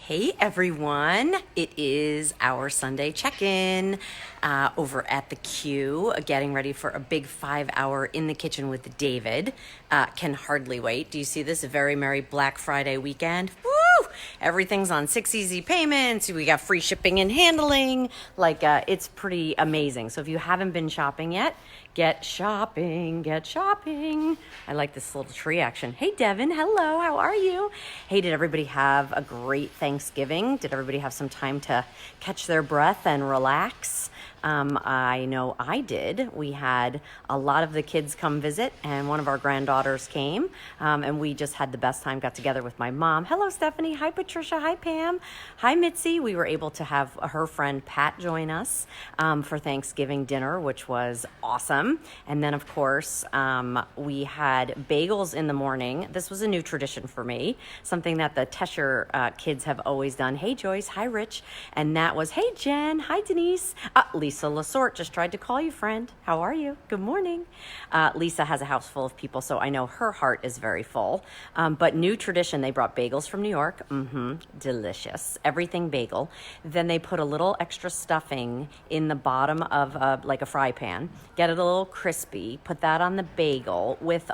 Hey everyone, it is our Sunday check-in over at the Q, getting ready for a big 5-hour in the kitchen with David. Can hardly wait. Do you see this? A very merry Black Friday weekend. Woo! Everything's on 6 easy payments. We got free shipping and handling. It's pretty amazing. So if you haven't been shopping yet, get shopping, get shopping. I like this little tree action. Hey Devin, hello, how are you? Hey, did everybody have a great Thanksgiving? Did everybody have some time to catch their breath and relax? I know I did. We had a lot of the kids come visit, and one of our granddaughters came, and we just had the best time, got together with my mom. Hello, Stephanie. Hi, Patricia. Hi, Pam. Hi, Mitzi. We were able to have her friend Pat join us for Thanksgiving dinner, which was awesome. And then, of course, we had bagels in the morning. This was a new tradition for me, something that the Tesher kids have always done. Hey, Joyce. Hi, Rich. And that was, hey, Jen. Hi, Denise. Lisa Lasorte just tried to call you, friend. How are you? Good morning. Lisa has a house full of people, so I know her heart is very full. But new tradition, they brought bagels from New York. Delicious. Everything bagel. Then they put a little extra stuffing in the bottom of like a fry pan. Get it a little crispy. Put that on the bagel with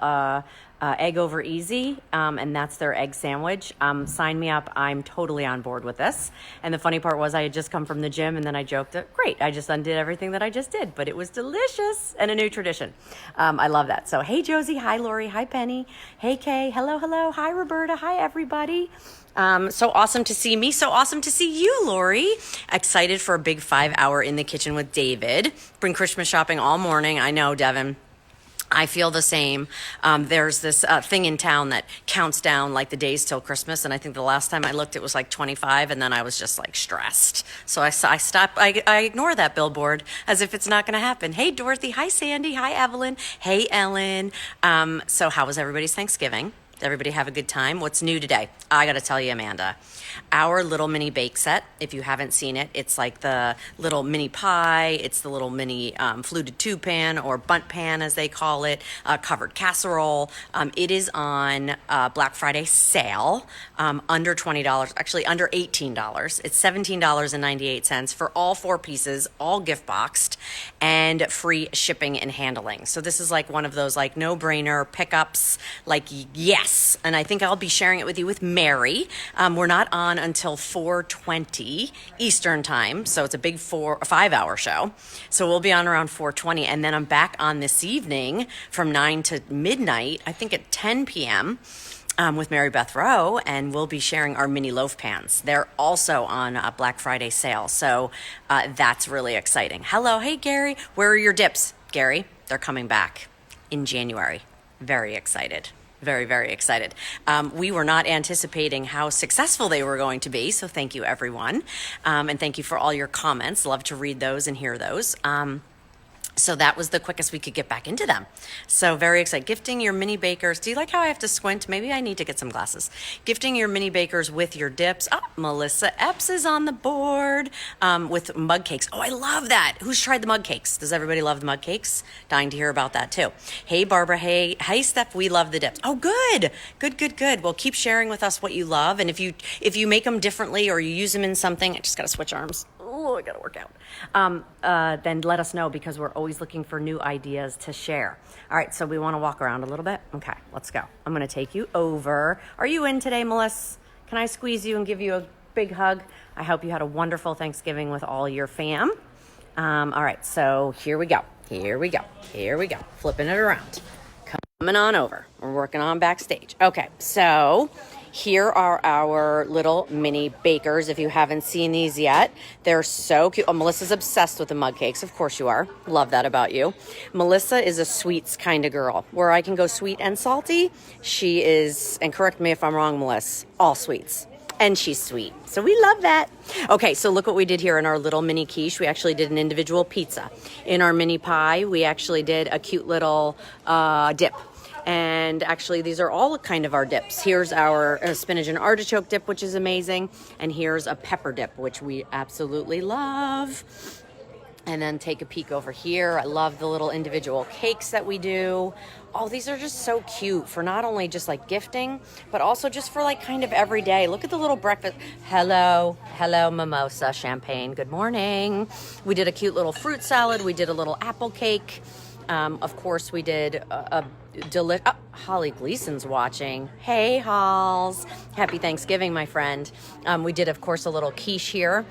egg over easy, and that's their egg sandwich. Sign me up. I'm totally on board with this. And the funny part was I had just come from the gym, and then I joked that, great, I just undid everything that I just did, but it was delicious and a new tradition. I love that. So, hey, Josie. Hi, Lori. Hi, Penny. Hey, Kay. Hello, hello. Hi, Roberta. Hi, everybody. So awesome to see me. So awesome to see you, Lori. Excited for a big 5-hour in the kitchen with David. Been Christmas shopping all morning. I know, Devin. I feel the same. There's this thing in town that counts down like the days till Christmas, and I think the last time I looked it was like 25, and then I was just like stressed. So I stopped. I ignore that billboard as if it's not going to happen. Hey Dorothy, hi Sandy, hi Evelyn, hey Ellen. So how was everybody's Thanksgiving? Did everybody have a good time? What's new today? I got to tell you, Amanda, our little mini bake set, if you haven't seen it, it's like the little mini pie. It's the little mini fluted tube pan, or bunt pan as they call it, covered casserole. It is on Black Friday sale, under $20, actually under $18. It's $17.98 for all 4 pieces, all gift boxed, and free shipping and handling. So this is like one of those like no-brainer pickups, like yes. And I think I'll be sharing it with you with Mary. We're not on until 4:20 Eastern time, so it's a big 5-hour show. So we'll be on around 4:20, and then I'm back on this evening from 9 to midnight, I think at 10 p.m., with Mary Beth Rowe, and we'll be sharing our mini loaf pans. They're also on a Black Friday sale, so that's really exciting. Hello, hey Gary, where are your dips? Gary, they're coming back in January. Very excited. Very, very excited. We were not anticipating how successful they were going to be, so thank you, everyone. And thank you for all your comments. Love to read those and hear those. So that was the quickest we could get back into them. So very excited. Gifting your mini bakers. Do you like how I have to squint? Maybe I need to get some glasses. Gifting your mini bakers with your dips. Oh, Melissa Epps is on the board with mug cakes. Oh, I love that. Who's tried the mug cakes? Does everybody love the mug cakes? Dying to hear about that too. Hey, Barbara. Hey, Steph. We love the dips. Oh, good. Good. Well, keep sharing with us what you love. And if you make them differently or you use them in something, I just got to switch arms. Oh, I got to work out. Then let us know, because we're always looking for new ideas to share. All right, so we want to walk around a little bit. Okay, let's go. I'm going to take you over. Are you in today, Melissa? Can I squeeze you and give you a big hug? I hope you had a wonderful Thanksgiving with all your fam. All right, so here we go. Flipping it around. Coming on over. We're working on backstage. Okay, so here are our little mini bakers. If you haven't seen these yet, they're so cute. Oh, Melissa's obsessed with the mug cakes. Of course you are. Love that about you. Melissa is a sweets kind of girl. Where I can go sweet and salty, she is, and correct me if I'm wrong, Melissa, all sweets. And she's sweet. So we love that. Okay, so look what we did here in our little mini quiche. We actually did an individual pizza. In our mini pie, we actually did a cute little dip. And actually, these are all kind of our dips. Here's our spinach and artichoke dip, which is amazing. And here's a pepper dip, which we absolutely love. And then take a peek over here. I love the little individual cakes that we do. Oh, these are just so cute for not only just like gifting, but also just for like kind of every day. Look at the little breakfast. Hello, mimosa, champagne. Good morning. We did a cute little fruit salad. We did a little apple cake. Of course, we did Holly Gleason's watching. Hey, Halls. Happy Thanksgiving, my friend. We did, of course, a little quiche here.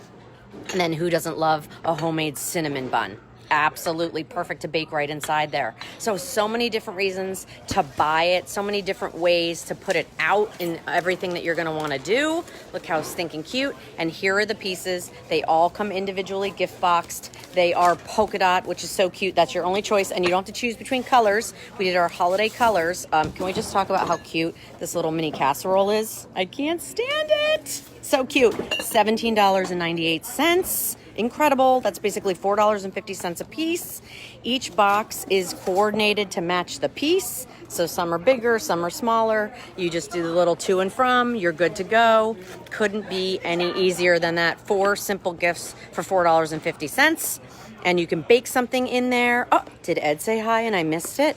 And then who doesn't love a homemade cinnamon bun? Absolutely perfect to bake right inside there. So many different reasons to buy it, so many different ways to put it out in everything that you're gonna wanna do. Look how stinking cute. And here are the pieces. They all come individually gift boxed. They are polka dot, which is so cute. That's your only choice, and you don't have to choose between colors. We did our holiday colors. Can we just talk about how cute this little mini casserole is? I can't stand it. So cute. $17.98. Incredible. That's basically $4.50 a piece. Each box is coordinated to match the piece. So some are bigger, some are smaller. You just do the little to and from, you're good to go. Couldn't be any easier than that. 4 simple gifts for $4.50. And you can bake something in there. Oh, did Ed say hi and I missed it?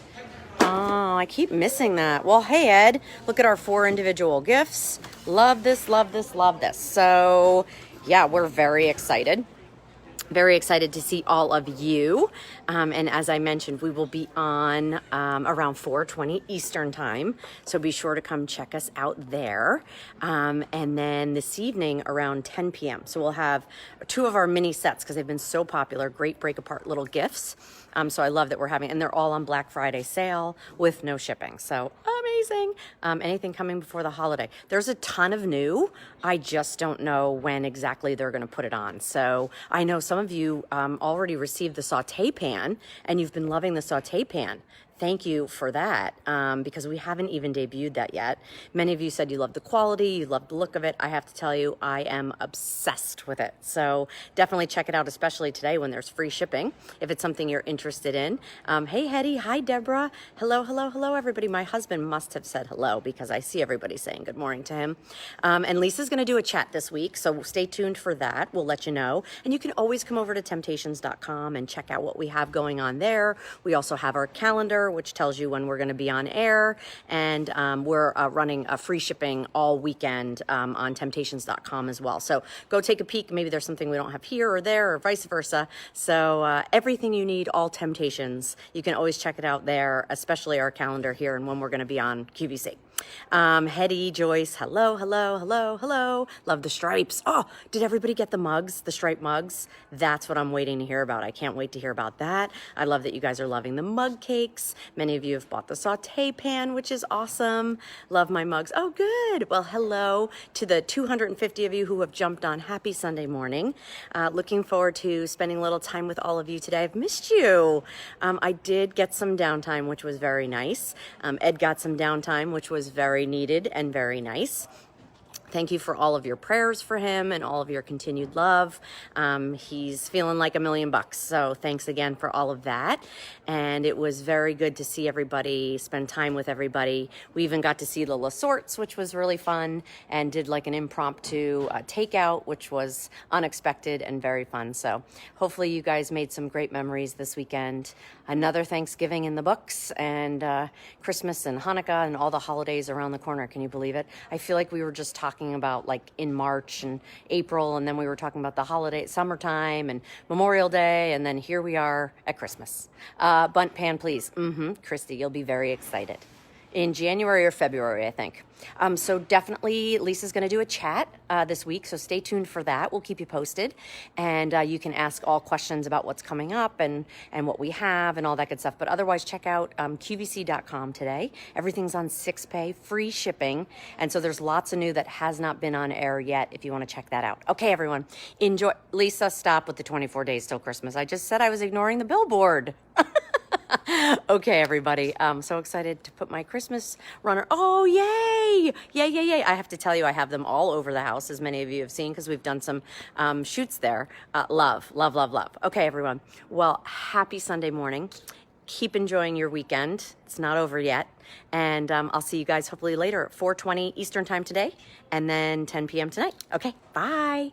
Oh, I keep missing that. Well, hey, Ed, look at our 4 individual gifts. Love this, love this, love this. So yeah, we're very excited. Very excited to see all of you. And as I mentioned, we will be on around 4:20 Eastern time. So be sure to come check us out there. And then this evening around 10 p.m. So we'll have 2 of our mini sets because they've been so popular. Great break apart little gifts. So I love that we're having, and they're all on Black Friday sale with no shipping. So amazing. Anything coming before the holiday. There's a ton of new. I just don't know when exactly they're going to put it on. So I know some of you already received the saute pan, and you've been loving the saute pan. Thank you for that, because we haven't even debuted that yet. Many of you said you love the quality, you love the look of it. I have to tell you, I am obsessed with it. So definitely check it out, especially today when there's free shipping, if it's something you're interested in. Hey, Hetty. Hi, Deborah. Hello, hello, hello, everybody. My husband must have said hello because I see everybody saying good morning to him. And Lisa's going to do a chat this week, so stay tuned for that. We'll let you know. And you can always come over to temp-tations.com and check out what we have going on there. We also have our calendar, which tells you when we're going to be on air, and we're running a free shipping all weekend on temp-tations.com as well. So go take a peek. Maybe there's something we don't have here or there, or vice versa. So everything you need, all Temptations, you can always check it out there, especially our calendar here and when we're going to be on QVC. Hetty, Joyce, hello, hello, hello, hello. Love the stripes. Oh, did everybody get the mugs, the stripe mugs? That's what I'm waiting to hear about. I can't wait to hear about that. I love that you guys are loving the mug cakes. Many of you have bought the saute pan, which is awesome. Love my mugs. Oh, good. Well, hello to the 250 of you who have jumped on. Happy Sunday morning. Looking forward to spending a little time with all of you today. I've missed you. I did get some downtime, which was very nice. Ed got some downtime, which was very needed and very nice. Thank you for all of your prayers for him and all of your continued love. He's feeling like $1 million, so thanks again for all of that. And it was very good to see everybody, spend time with everybody. We even got to see the Lasorts, which was really fun, and did like an impromptu takeout, which was unexpected and very fun. So hopefully you guys made some great memories this weekend. Another Thanksgiving in the books, and Christmas and Hanukkah and all the holidays around the corner. Can you believe it? I feel like we were just talking about like in March and April, and then we were talking about the holiday, summertime and Memorial Day, and then here we are at Christmas. Bunt pan, please. Christy, you'll be very excited. In January or February, I think. So definitely Lisa's going to do a chat this week, so stay tuned for that. We'll keep you posted, and you can ask all questions about what's coming up and what we have and all that good stuff. But otherwise, check out QVC.com today. Everything's on 6-pay, free shipping, and so there's lots of new that has not been on air yet if you want to check that out. Okay, everyone, enjoy. Lisa, stop with the 24 days till Christmas. I just said I was ignoring the billboard. Okay, everybody. I'm so excited to put my Christmas runner. Oh, yay! Yay, yay, yay. I have to tell you, I have them all over the house, as many of you have seen, because we've done some shoots there. Love, love, love, love. Okay, everyone. Well, happy Sunday morning. Keep enjoying your weekend. It's not over yet. And I'll see you guys hopefully later at 4:20 Eastern time today, and then 10 p.m. tonight. Okay, bye.